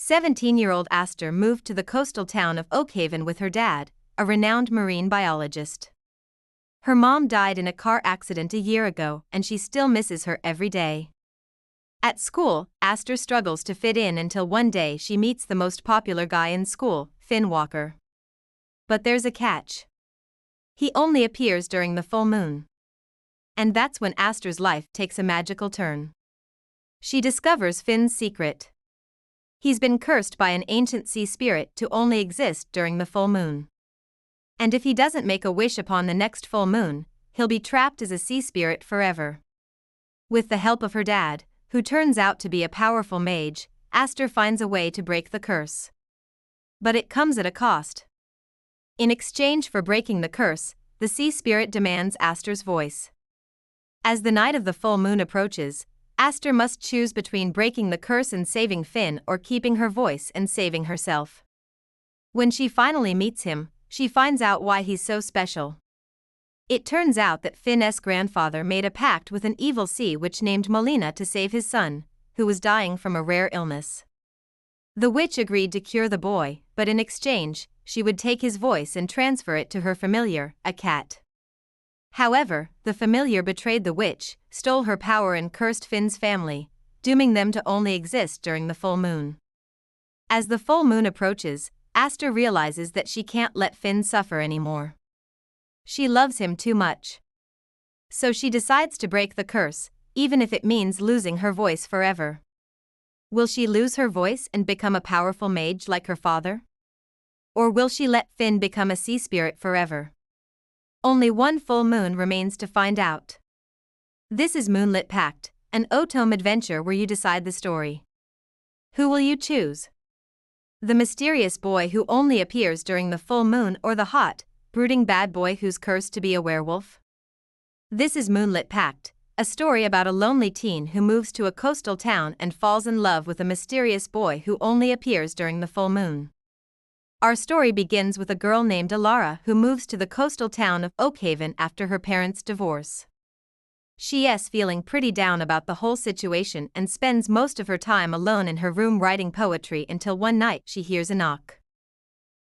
17-year-old Astor moved to the coastal town of Oakhaven with her dad, a renowned marine biologist. Her mom died in a car accident a year ago, and she still misses her every day. At school, Astor struggles to fit in until one day she meets the most popular guy in school, Finn Walker. But there's a catch. He only appears during the full moon. And that's when Astor's life takes a magical turn. She discovers Finn's secret. He's been cursed by an ancient sea spirit to only exist during the full moon. And if he doesn't make a wish upon the next full moon, he'll be trapped as a sea spirit forever. With the help of her dad, who turns out to be a powerful mage, Astor finds a way to break the curse. But it comes at a cost. In exchange for breaking the curse, the sea spirit demands Astor's voice. As the night of the full moon approaches, Astor must choose between breaking the curse and saving Finn or keeping her voice and saving herself. When she finally meets him, she finds out why he's so special. It turns out that Finn's grandfather made a pact with an evil sea witch named Melina to save his son, who was dying from a rare illness. The witch agreed to cure the boy, but in exchange, she would take his voice and transfer it to her familiar, a cat. However, the familiar betrayed the witch, stole her power and cursed Finn's family, dooming them to only exist during the full moon. As the full moon approaches, Astor realizes that she can't let Finn suffer anymore. She loves him too much. So she decides to break the curse, even if it means losing her voice forever. Will she lose her voice and become a powerful mage like her father? Or will she let Finn become a sea spirit forever? Only one full moon remains to find out. This is Moonlit Pact, an autumn adventure where you decide the story. Who will you choose? The mysterious boy who only appears during the full moon, or the hot, brooding bad boy who's cursed to be a werewolf? This is Moonlit Pact, a story about a lonely teen who moves to a coastal town and falls in love with a mysterious boy who only appears during the full moon. Our story begins with a girl named Alara who moves to the coastal town of Oakhaven after her parents' divorce. She's feeling pretty down about the whole situation and spends most of her time alone in her room writing poetry until one night she hears a knock.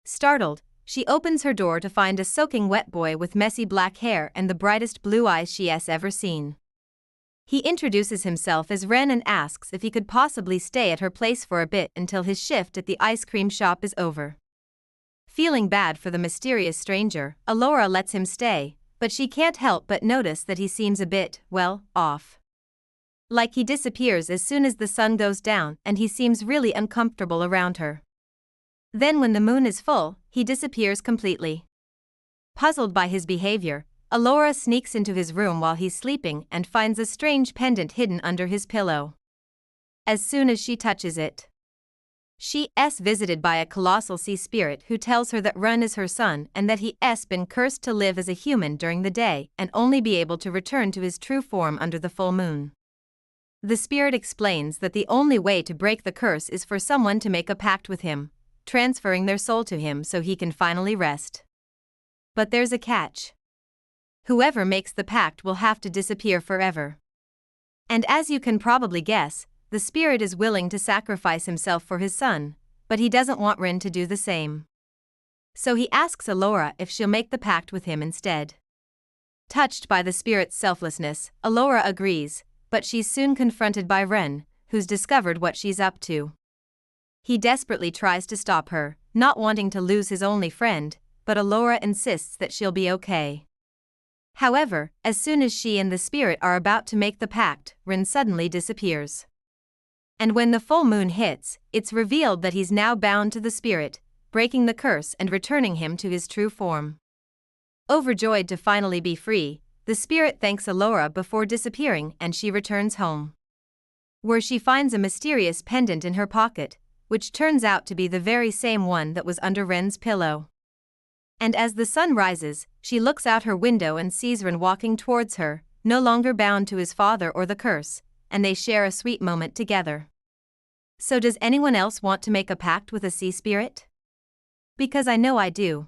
Startled, she opens her door to find a soaking wet boy with messy black hair and the brightest blue eyes she's ever seen. He introduces himself as Ren and asks if he could possibly stay at her place for a bit until his shift at the ice cream shop is over. Feeling bad for the mysterious stranger, Alora lets him stay, but she can't help but notice that he seems a bit, well, off. Like he disappears as soon as the sun goes down and he seems really uncomfortable around her. Then when the moon is full, he disappears completely. Puzzled by his behavior, Alora sneaks into his room while he's sleeping and finds a strange pendant hidden under his pillow. As soon as she touches it, she's visited by a colossal sea spirit who tells her that Run is her son and that he's been cursed to live as a human during the day and only be able to return to his true form under the full moon. The spirit explains that the only way to break the curse is for someone to make a pact with him, transferring their soul to him so he can finally rest. But there's a catch. Whoever makes the pact will have to disappear forever. And as you can probably guess, the spirit is willing to sacrifice himself for his son, but he doesn't want Rin to do the same. So he asks Alora if she'll make the pact with him instead. Touched by the spirit's selflessness, Alora agrees, but she's soon confronted by Ren, who's discovered what she's up to. He desperately tries to stop her, not wanting to lose his only friend, but Alora insists that she'll be okay. However, as soon as she and the spirit are about to make the pact, Ren suddenly disappears. And when the full moon hits, it's revealed that he's now bound to the spirit, breaking the curse and returning him to his true form. Overjoyed to finally be free, the spirit thanks Alora before disappearing and she returns home, where she finds a mysterious pendant in her pocket, which turns out to be the very same one that was under Ren's pillow. And as the sun rises, she looks out her window and sees Ren walking towards her, no longer bound to his father or the curse, and they share a sweet moment together. So does anyone else want to make a pact with a sea spirit? Because I know I do.